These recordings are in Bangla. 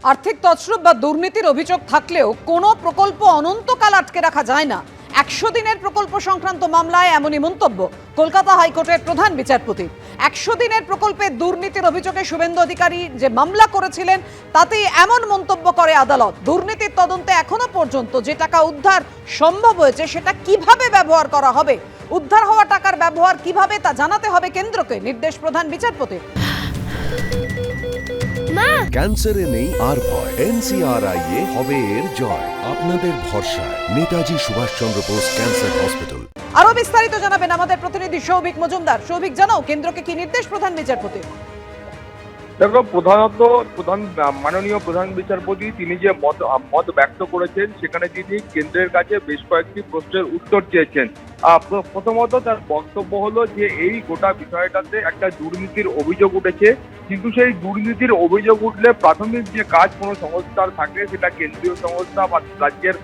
আর্থিক তছরূপ বা দুর্নীতির অভিযোগ থাকলেও কোনো প্রকল্প অনন্তকাল আটকে রাখা যায় না। 100 দিনের প্রকল্প সংক্রান্ত মামলায় এমনই মন্তব্য কলকাতা হাইকোর্টের প্রধান বিচারপতি। 100 দিনের প্রকল্পে দুর্নীতির অভিযোগে শুভেন্দু অধিকারী যে মামলা করেছিলেন তাতেই এমন মন্তব্য করে আদালত। দুর্নীতির তদন্তে এখনো পর্যন্ত যে টাকা উদ্ধার সম্ভব হয়েছে সেটা কিভাবে ব্যবহার করা হবে, উদ্ধার হওয়া টাকার ব্যবহার কিভাবে তা জানাতে হবে কেন্দ্রকে, নির্দেশ প্রধান বিচারপতির। ক্যান্সারে নেই আর ভয়, NCRI হবে এর জয়। আপনাদের ভরসা নেতাজি সুভাষচন্দ্র বোস ক্যান্সার হসপিটাল। আরো বিস্তারিত জানাবেন আমাদের প্রতিনিধি সৌভিক মজুমদার। সৌভিক, জানাও কেন্দ্রকে কি নির্দেশ প্রধান বিচারপতি? দেখো, মাননীয় প্রধান বিচারপতি তিনি যে মত ব্যক্ত করেছেন সেখানে তিনি কেন্দ্রের কাছে বেশ কয়েকটি প্রশ্নের উত্তর চেয়েছেন। প্রথমত তার বক্তব্য হলো যে এই গোটা বিষয়টাতে একটা দুর্নীতির অভিযোগ উঠেছে, কিন্তু সেই দুর্নীতির অভিযোগ উঠলে প্রাথমিক যে কাজ কোনো সংস্থার থাকে, সেটা কেন্দ্রীয় সংস্থা বা রাজ্যের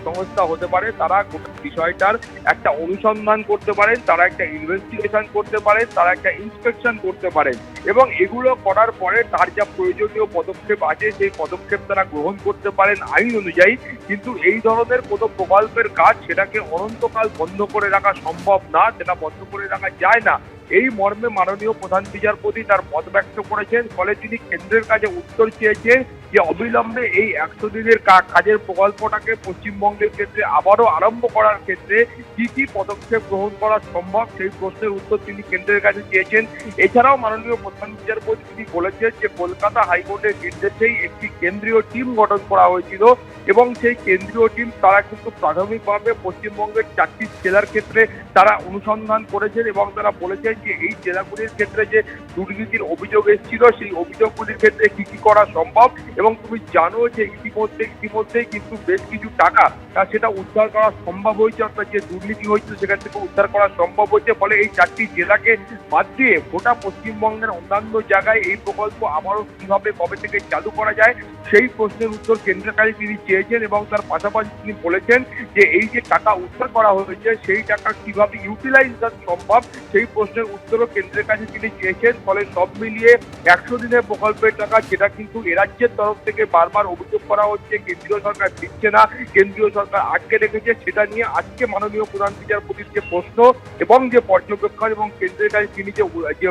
সংস্থা হতে পারে, তারা গোটা বিষয়টার একটা অনুসন্ধান করতে পারেন, তারা একটা ইনভেস্টিগেশন করতে পারেন, তারা একটা ইন্সপেকশন করতে পারেন এবং এগুলো করার পরে তার যা প্রয়োজনীয় পদক্ষেপ আছে সেই পদক্ষেপ তারা গ্রহণ করতে পারেন আইন অনুযায়ী। কিন্তু এই ধরনের কোনো প্রকল্পের কাজ সেটাকে অনন্তকাল বন্ধ করে রাখা সম্ভব না, সেটা বন্ধ করে রাখা যায় না, এই মর্মে মাননীয় প্রধান বিচারপতি তার মত ব্যক্ত করেছেন। ফলে তিনি কেন্দ্রের কাছে উত্তর চেয়েছেন যে অবিলম্বে এই 100 দিনের কাজের প্রকল্পটাকে পশ্চিমবঙ্গের ক্ষেত্রে আবারও আরম্ভ করার ক্ষেত্রে কি কি পদক্ষেপ গ্রহণ করা সম্ভব সেই প্রশ্নের উত্তর তিনি কেন্দ্রের কাছে চেয়েছেন। এছাড়াও মাননীয় প্রধান বিচারপতি তিনি বলেছেন যে কলকাতা হাইকোর্টের নির্দেশেই একটি কেন্দ্রীয় টিম গঠন করা হয়েছিল এবং সেই কেন্দ্রীয় টিম তারা কিন্তু প্রাথমিকভাবে পশ্চিমবঙ্গের 4টি জেলার ক্ষেত্রে তারা অনুসন্ধান করেছেন এবং তারা বলেছেন যে এই জেলাগুলির ক্ষেত্রে যে দুর্নীতির অভিযোগ এসেছিল সেই অভিযোগগুলির ক্ষেত্রে কি কি করা সম্ভব। এবং তুমি জানো যে ইতিমধ্যেই কিন্তু বেশ কিছু টাকা সেটা উদ্ধার করা সম্ভব হয়েছে, অর্থাৎ যে দুর্নীতি হয়েছিল সেখান থেকে উদ্ধার করা সম্ভব হয়েছে। ফলে এই 4টি জেলাকে বাদ দিয়ে গোটা পশ্চিমবঙ্গের অন্যান্য জায়গায় এই প্রকল্প আবারও কিভাবে কবে থেকে চালু করা যায় সেই প্রশ্নের উত্তর কেন্দ্রের কাছে তিনি চেয়েছেন এবং তার পাশাপাশি তিনি বলেছেন যে এই যে টাকা উদ্ধার করা হয়েছে সেই টাকা কিভাবে ইউটিলাইজ করা সম্ভব সেই প্রশ্নের উত্তরও কেন্দ্রের কাছে তিনি চেয়েছেন। ফলে সব মিলিয়ে 100 দিনের প্রকল্পের টাকা যেটা কিন্তু এরাজ্যের তরফ থেকে বারবার অভিযোগ করা হচ্ছে কেন্দ্রীয় সরকার দিচ্ছে না, কেন্দ্রীয় সরকার আটকে রেখেছে, সেটা নিয়ে আজকে মাননীয় প্রধান বিচারপতির যে প্রশ্ন এবং যে পর্যবেক্ষণ এবং কেন্দ্রের কাছে তিনি যে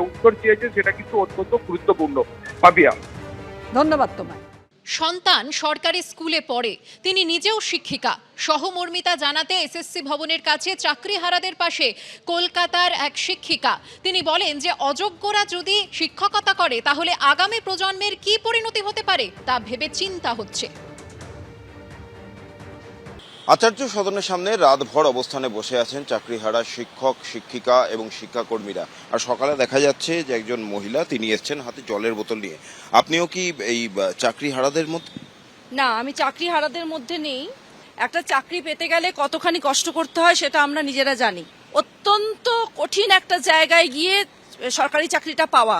উত্তর চেয়েছেন সেটা কিন্তু অত্যন্ত গুরুত্বপূর্ণ। পাপিয়া, ধন্যবাদ তোমায়। সন্তান সরকারি স্কুলে পড়ে, তিনি নিজেও শিক্ষিকা। সহমর্মিতা জানাতে এসএসসি ভবনের কাছে চাকরিহারাদের পাশে কলকাতার এক শিক্ষিকা। তিনি বলেন যে অযোগ্যরা যদি শিক্ষকতা করে তাহলে আগামী প্রজন্মের কি পরিণতি হতে পারে তা ভেবে চিন্তা হচ্ছে। আচার্য সদনের সামনে রাতভর অবস্থানে বসে আছেন চাকরিহারা শিক্ষক, শিক্ষিকা এবং শিক্ষাকর্মীরা। আর সকালে দেখা যাচ্ছে যে একজন মহিলা তিনি এসছেন হাতে জলের বোতল নিয়ে। আপনিও কি এই চাকরিহারাদের মধ্যে? না, আমি চাকরিহারাদের মধ্যে নেই। একটা চাকরি পেতে গেলে কতখানি কষ্ট করতে হয় সেটা আমরা নিজেরা জানি। অত্যন্ত কঠিন একটা জায়গায় গিয়ে সরকারি চাকরিটা পাওয়া।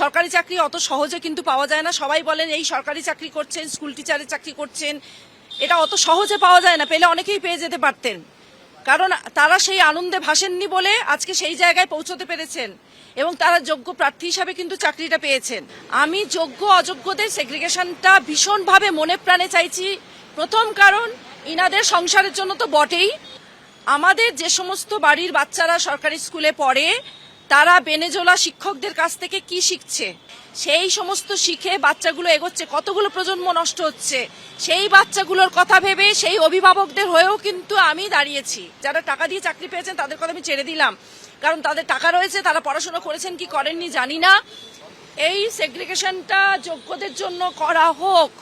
সরকারি চাকরি অত সহজে কিন্তু পাওয়া যায় না। সবাই বলেন এই সরকারি চাকরি করছেন, স্কুল টিচারের চাকরি করছেন, এটা অত সহজে পাওয়া যায় না। পেলে অনেকেই পেয়ে যেতে পারতেন, কারণ তারা সেই আনন্দে ভাসেননি বলে আজকে সেই জায়গায় পৌঁছতে পেরেছেন এবং তারা যোগ্য প্রার্থী হিসাবে কিন্তু চাকরিটা পেয়েছেন। আমি যোগ্য অযোগ্যদের সেগ্রিগেশনটা ভীষণভাবে মনে প্রাণে চাইছি। প্রথম কারণ ইনাদের সংসারের জন্য তো বটেই, আমাদের যে সমস্ত বাড়ির বাচ্চারা সরকারি স্কুলে পড়ে তারা বেনেজোলা শিক্ষকদের কাছ থেকে কি শিখছে, সেই সমস্ত শিখে বাচ্চাগুলো এগোচ্ছে, কতগুলো প্রজন্ম নষ্ট হচ্ছে, সেই বাচ্চাগুলোর কথা ভেবে সেই অভিভাবকদের হয়েও কিন্তু আমি দাঁড়িয়েছি। যারা টাকা দিয়ে চাকরি পেয়েছেন তাদের কথা আমি ছেড়ে দিলাম, কারণ তাদের টাকা রয়েছে, তারা পড়াশোনা করেছেন কি করেননি জানি না। এই সেগ্রিগেশনটা যোগ্যদের জন্য করা হোক,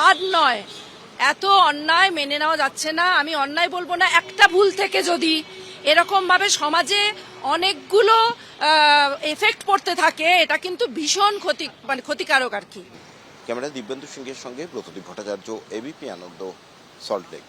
আর নয়। এত অন্যায় মেনে নেওয়া যাচ্ছে না। আমি অন্যায় বলবো না, একটা ভুল থেকে যদি এরকম ভাবে সমাজে অনেকগুলো এফেক্ট পড়তে থাকে এটা কিন্তু ভীষণ ক্ষতিকারক আর কি। ক্যামেরা দিব্যেন্দু সিংহের সঙ্গে প্রতিদীপ ভট্টাচার্য, এবিপি আনন্দ, সল্টলেক।